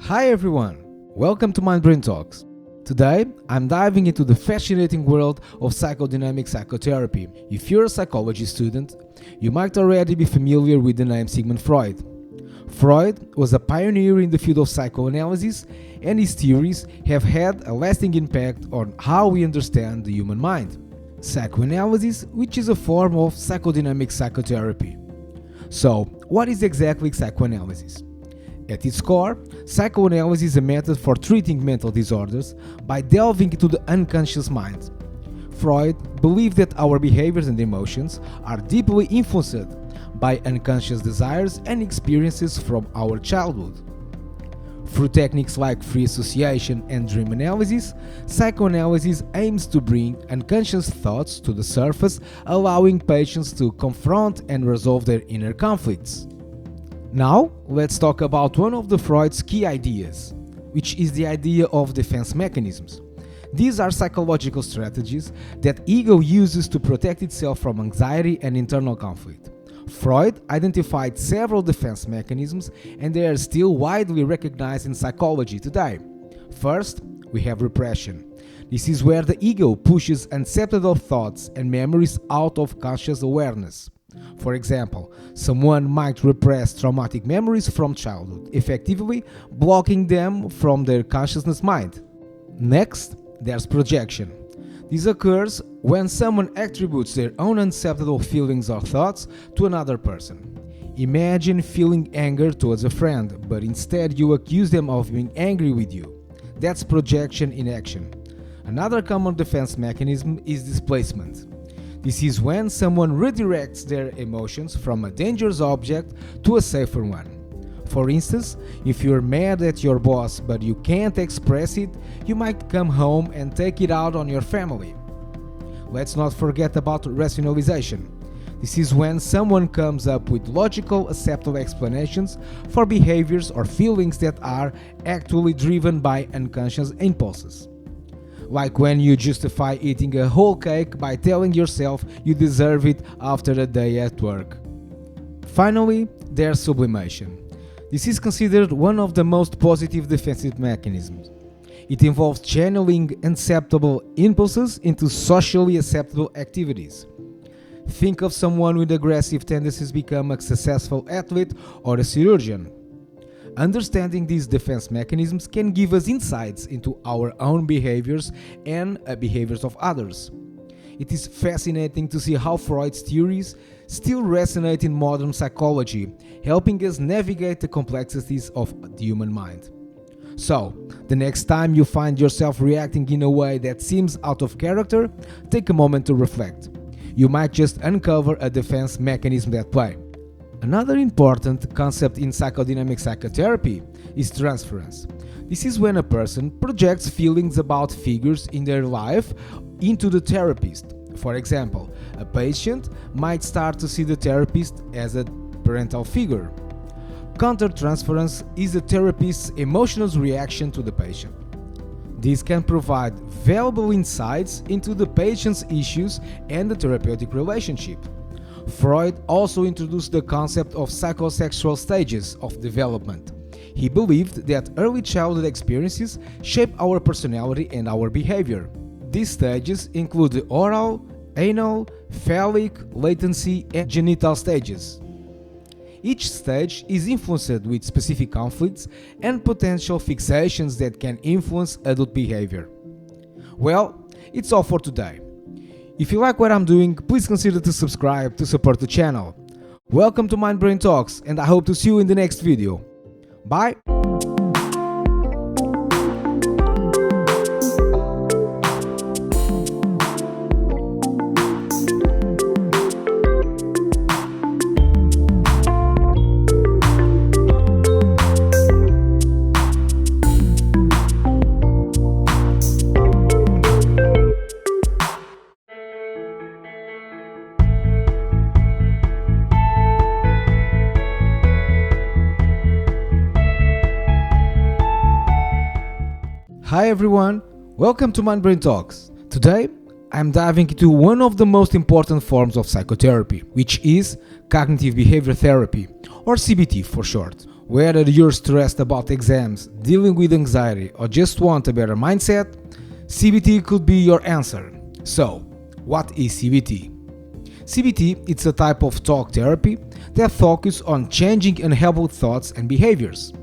Hi everyone, welcome to mindbraintalks. Today, I'm diving into the fascinating world of psychodynamic psychotherapy. If you're a psychology student, you might already be familiar with the name Sigmund Freud. Freud was a pioneer in the field of psychoanalysis, and his theories have had a lasting impact on how we understand the human mind. Psychoanalysis, which is a form of psychodynamic psychotherapy. So, what is exactly psychoanalysis? At its core, psychoanalysis is a method for treating mental disorders by delving into the unconscious mind. Freud believed that our behaviors and emotions are deeply influenced by unconscious desires and experiences from our childhood. Through techniques like free association and dream analysis, psychoanalysis aims to bring unconscious thoughts to the surface, allowing patients to confront and resolve their inner conflicts. Now, let's talk about one of Freud's key ideas, which is the idea of defense mechanisms. These are psychological strategies that ego uses to protect itself from anxiety and internal conflict. Freud identified several defense mechanisms, and they are still widely recognized in psychology today. First, we have repression. This is where the ego pushes unacceptable thoughts and memories out of conscious awareness. For example, someone might repress traumatic memories from childhood, effectively blocking them from their consciousness mind. Next, there's projection. This occurs when someone attributes their own unacceptable feelings or thoughts to another person. Imagine feeling anger towards a friend, but instead you accuse them of being angry with you. That's projection in action. Another common defense mechanism is displacement. This is when someone redirects their emotions from a dangerous object to a safer one. For instance, if you're mad at your boss but you can't express it, you might come home and take it out on your family. Let's not forget about rationalization. This is when someone comes up with logical, acceptable explanations for behaviors or feelings that are actually driven by unconscious impulses. Like when you justify eating a whole cake by telling yourself you deserve it after a day at work. Finally, there's sublimation. This is considered one of the most positive defensive mechanisms. It involves channeling unacceptable impulses into socially acceptable activities. Think of someone with aggressive tendencies become a successful athlete or a surgeon. Understanding these defense mechanisms can give us insights into our own behaviors and behaviors of others. It is fascinating to see how Freud's theories still resonate in modern psychology, helping us navigate the complexities of the human mind. So, the next time you find yourself reacting in a way that seems out of character, take a moment to reflect. You might just uncover a defense mechanism at play. Another important concept in psychodynamic psychotherapy is transference. This is when a person projects feelings about figures in their life into the therapist. For example, a patient might start to see the therapist as a parental figure. Countertransference is the therapist's emotional reaction to the patient. This can provide valuable insights into the patient's issues and the therapeutic relationship. Freud also introduced the concept of psychosexual stages of development. He believed that early childhood experiences shape our personality and our behavior. These stages include the oral, anal, phallic, latency, and genital stages. Each stage is influenced with specific conflicts and potential fixations that can influence adult behavior. Well, it's all for today. If you like what I'm doing, please consider to subscribe to support the channel. Welcome to Mind Brain Talks, and I hope to see you in the next video. Bye! Hi everyone, welcome to Mind Brain Talks. Today, I'm diving into one of the most important forms of psychotherapy, which is cognitive behavior therapy, or CBT for short. Whether you're stressed about exams, dealing with anxiety, or just want a better mindset, CBT could be your answer. So, what is CBT? CBT is a type of talk therapy that focuses on changing unhelpful thoughts and behaviors.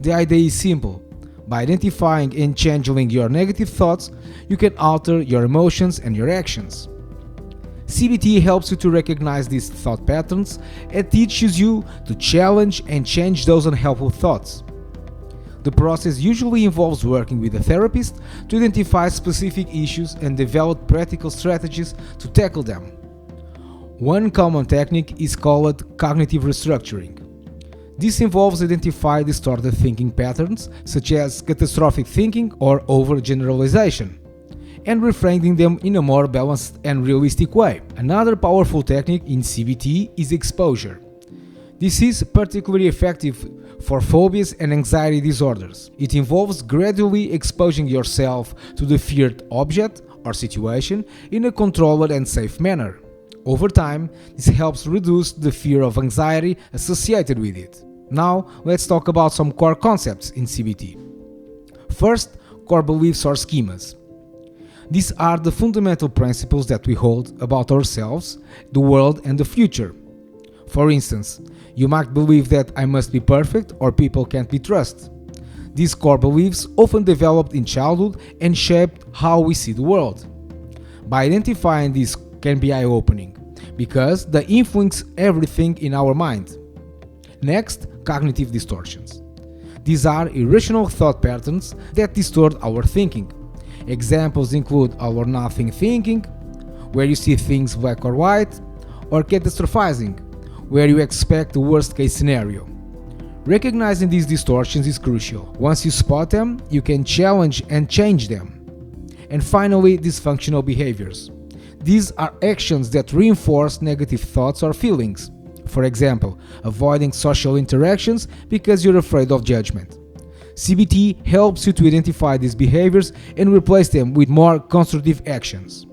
The idea is simple. By identifying and channeling your negative thoughts, you can alter your emotions and your actions. CBT helps you to recognize these thought patterns and teaches you to challenge and change those unhelpful thoughts. The process usually involves working with a therapist to identify specific issues and develop practical strategies to tackle them. One common technique is called cognitive restructuring. This involves identifying distorted thinking patterns, such as catastrophic thinking or overgeneralization, and reframing them in a more balanced and realistic way. Another powerful technique in CBT is exposure. This is particularly effective for phobias and anxiety disorders. It involves gradually exposing yourself to the feared object or situation in a controlled and safe manner. Over time, this helps reduce the fear of anxiety associated with it. Now, let's talk about some core concepts in CBT. First, core beliefs or schemas. These are the fundamental principles that we hold about ourselves, the world, and the future. For instance, you might believe that I must be perfect or people can't be trusted. These core beliefs often developed in childhood and shaped how we see the world. By identifying these can be eye-opening, because they influence everything in our mind. Next, cognitive distortions. These are irrational thought patterns that distort our thinking. Examples include all or nothing thinking, where you see things black or white, or catastrophizing, where you expect the worst case scenario. Recognizing these distortions is crucial. Once you spot them, you can challenge and change them. And finally, dysfunctional behaviors. These are actions that reinforce negative thoughts or feelings. For example, avoiding social interactions because you're afraid of judgment. CBT helps you to identify these behaviors and replace them with more constructive actions.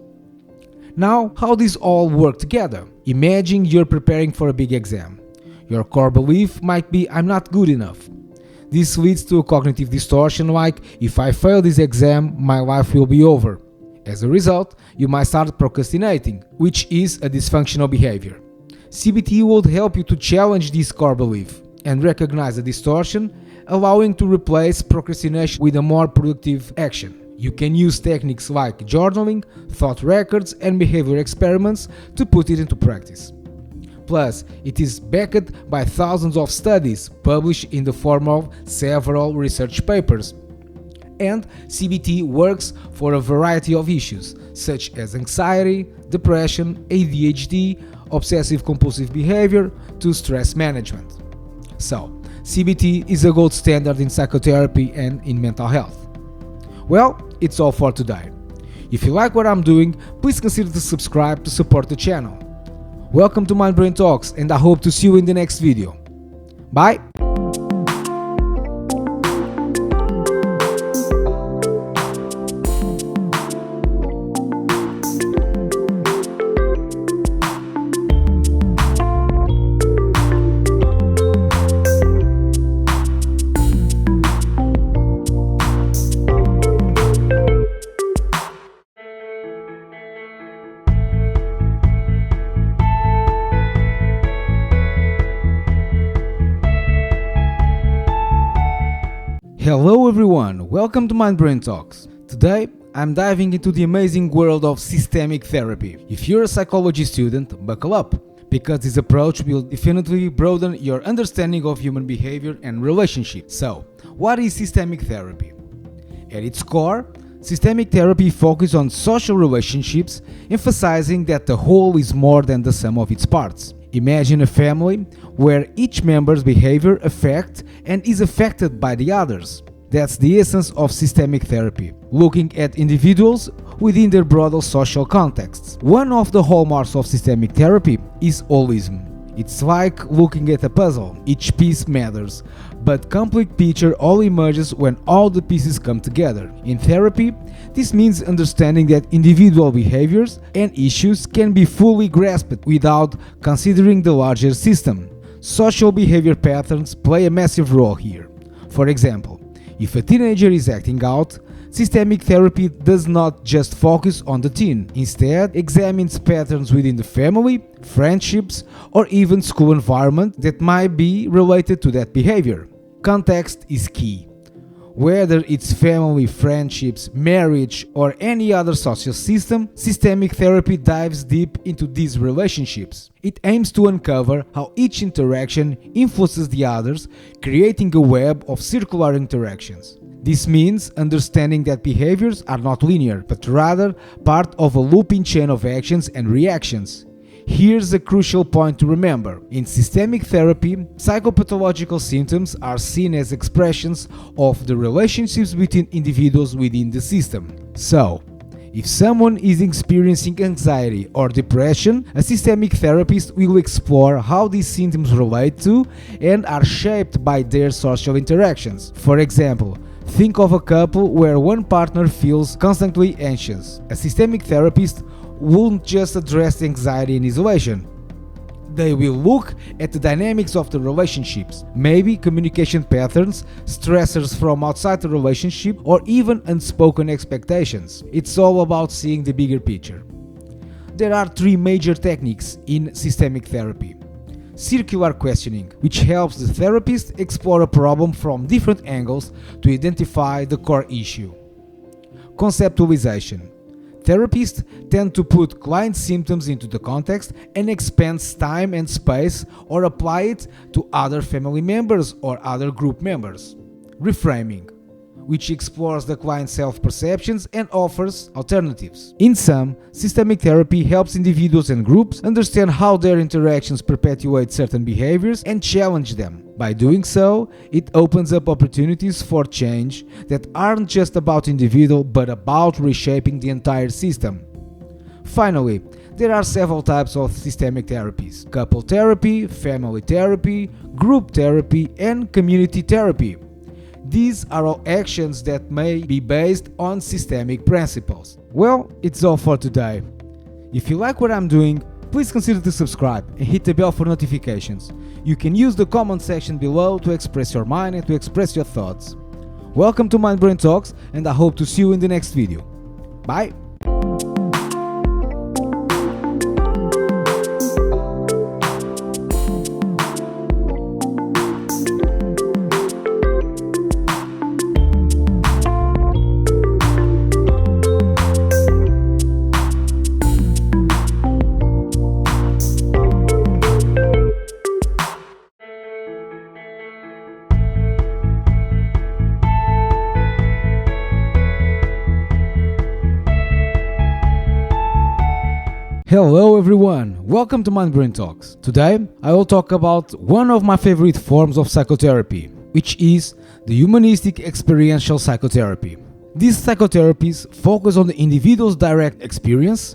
Now, how these all work together? Imagine you're preparing for a big exam. Your core belief might be, I'm not good enough. This leads to a cognitive distortion like, if I fail this exam, my life will be over. As a result, you might start procrastinating, which is a dysfunctional behavior. CBT will help you to challenge this core belief and recognize the distortion, allowing to replace procrastination with a more productive action. You can use techniques like journaling, thought records, and behavior experiments to put it into practice. Plus, it is backed by thousands of studies published in the form of several research papers. And CBT works for a variety of issues, such as anxiety, depression, ADHD, obsessive-compulsive behavior, to stress management. So, CBT is a gold standard in psychotherapy and in mental health. Well, it's all for today. If you like what I'm doing, please consider to subscribe to support the channel. Welcome to Mind Brain Talks, and I hope to see you in the next video. Bye! Hello everyone, welcome to Mind Brain Talks. Today, I'm diving into the amazing world of systemic therapy. If you're a psychology student, buckle up, because this approach will definitely broaden your understanding of human behavior and relationships. So, what is systemic therapy? At its core, systemic therapy focuses on social relationships, emphasizing that the whole is more than the sum of its parts. Imagine a family where each member's behavior affects and is affected by the others. That's the essence of systemic therapy, looking at individuals within their broader social contexts. One of the hallmarks of systemic therapy is holism. It's like looking at a puzzle. Each piece matters, but complete picture only emerges when all the pieces come together. In therapy, this means understanding that individual behaviors and issues can be fully grasped without considering the larger system. Social behavior patterns play a massive role here. For example, if a teenager is acting out, systemic therapy does not just focus on the teen. Instead, examines patterns within the family, friendships, or even school environment that might be related to that behavior. Context is key. Whether it's family, friendships, marriage, or any other social system, systemic therapy dives deep into these relationships. It aims to uncover how each interaction influences the others, creating a web of circular interactions. This means understanding that behaviors are not linear, but rather part of a looping chain of actions and reactions. Here's a crucial point to remember. In systemic therapy, psychopathological symptoms are seen as expressions of the relationships between individuals within the system. So, if someone is experiencing anxiety or depression, a systemic therapist will explore how these symptoms relate to and are shaped by their social interactions. For example, think of a couple where one partner feels constantly anxious. A systemic therapist won't just address the anxiety in isolation. They will look at the dynamics of the relationships, maybe communication patterns, stressors from outside the relationship, or even unspoken expectations. It's all about seeing the bigger picture. There are three major techniques in systemic therapy. Circular questioning, which helps the therapist explore a problem from different angles to identify the core issue. Conceptualization. Therapists tend to put client symptoms into the context and expands time and space or apply it to other family members or other group members. Reframing, which explores the client's self-perceptions and offers alternatives. In sum, systemic therapy helps individuals and groups understand how their interactions perpetuate certain behaviors and challenge them. By doing so, it opens up opportunities for change that aren't just about individual but about reshaping the entire system. Finally, there are several types of systemic therapies: couple therapy, family therapy, group therapy, and community therapy. These are all actions that may be based on systemic principles. Well, it's all for today. If you like what I'm doing, please consider to subscribe and hit the bell for notifications. You can use the comment section below to express your mind and to express your thoughts. Welcome to Mind Brain Talks, and I hope to see you in the next video. Bye! Hello everyone, welcome to Mind Brain Talks. Today I will talk about one of my favorite forms of psychotherapy, which is the humanistic experiential psychotherapy. These psychotherapies focus on the individual's direct experience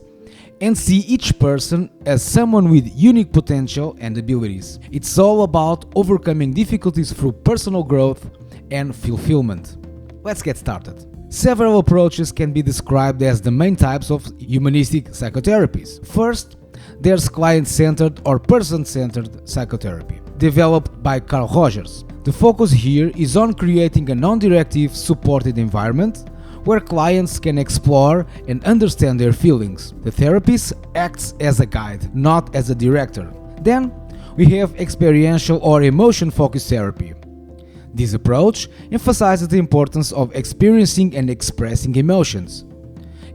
and see each person as someone with unique potential and abilities. It's all about overcoming difficulties through personal growth and fulfillment. Let's get started. Several approaches can be described as the main types of humanistic psychotherapies. First, there's client-centered or person-centered psychotherapy, developed by Carl Rogers. The focus here is on creating a non-directive, supported environment where clients can explore and understand their feelings. The therapist acts as a guide, not as a director. Then, we have experiential or emotion-focused therapy. This approach emphasizes the importance of experiencing and expressing emotions.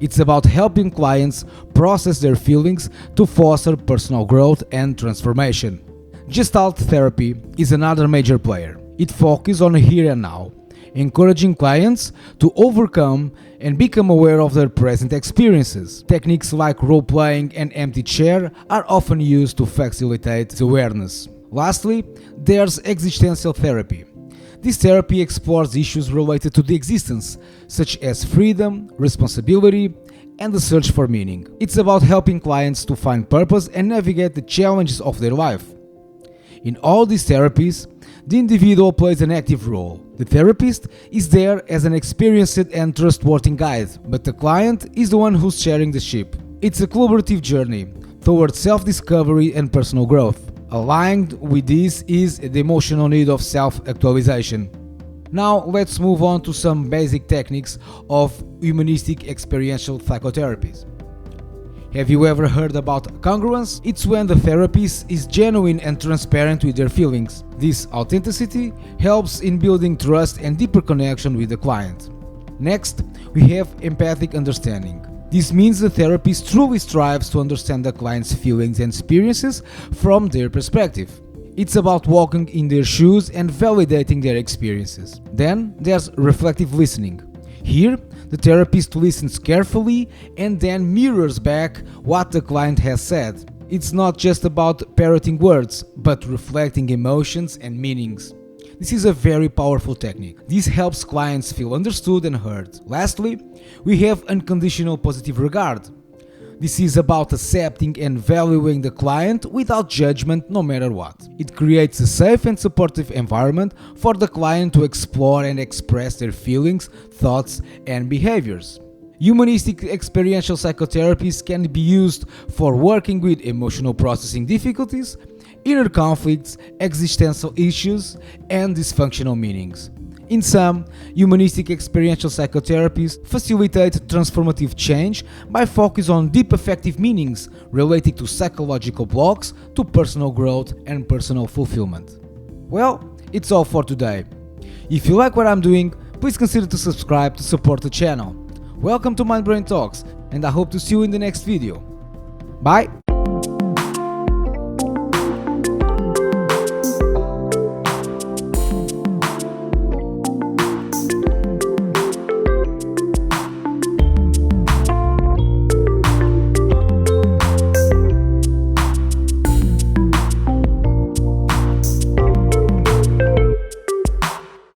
It's about helping clients process their feelings to foster personal growth and transformation. Gestalt therapy is another major player. It focuses on here and now, encouraging clients to overcome and become aware of their present experiences. Techniques like role-playing and empty chair are often used to facilitate awareness. Lastly, there's existential therapy. This therapy explores issues related to the existence, such as freedom, responsibility, and the search for meaning. It's about helping clients to find purpose and navigate the challenges of their life. In all these therapies, the individual plays an active role. The therapist is there as an experienced and trustworthy guide, but the client is the one who's sharing the ship. It's a collaborative journey towards self-discovery and personal growth. Aligned with this is the emotional need of self-actualization. Now let's move on to some basic techniques of humanistic experiential psychotherapies. Have you ever heard about congruence? It's when the therapist is genuine and transparent with their feelings. This authenticity helps in building trust and deeper connection with the client. Next, we have empathic understanding. This means the therapist truly strives to understand the client's feelings and experiences from their perspective. It's about walking in their shoes and validating their experiences. Then there's reflective listening. Here, the therapist listens carefully and then mirrors back what the client has said. It's not just about parroting words, but reflecting emotions and meanings. This is a very powerful technique. This helps clients feel understood and heard. Lastly, we have unconditional positive regard. This is about accepting and valuing the client without judgment no matter what. It creates a safe and supportive environment for the client to explore and express their feelings, thoughts, and behaviors. Humanistic experiential psychotherapies can be used for working with emotional processing difficulties, inner conflicts, existential issues, and dysfunctional meanings. In sum, humanistic experiential psychotherapies facilitate transformative change by focusing on deep affective meanings related to psychological blocks, to personal growth and personal fulfillment. Well, it's all for today. If you like what I'm doing, please consider to subscribe to support the channel. Welcome to Mind Brain Talks, and I hope to see you in the next video. Bye!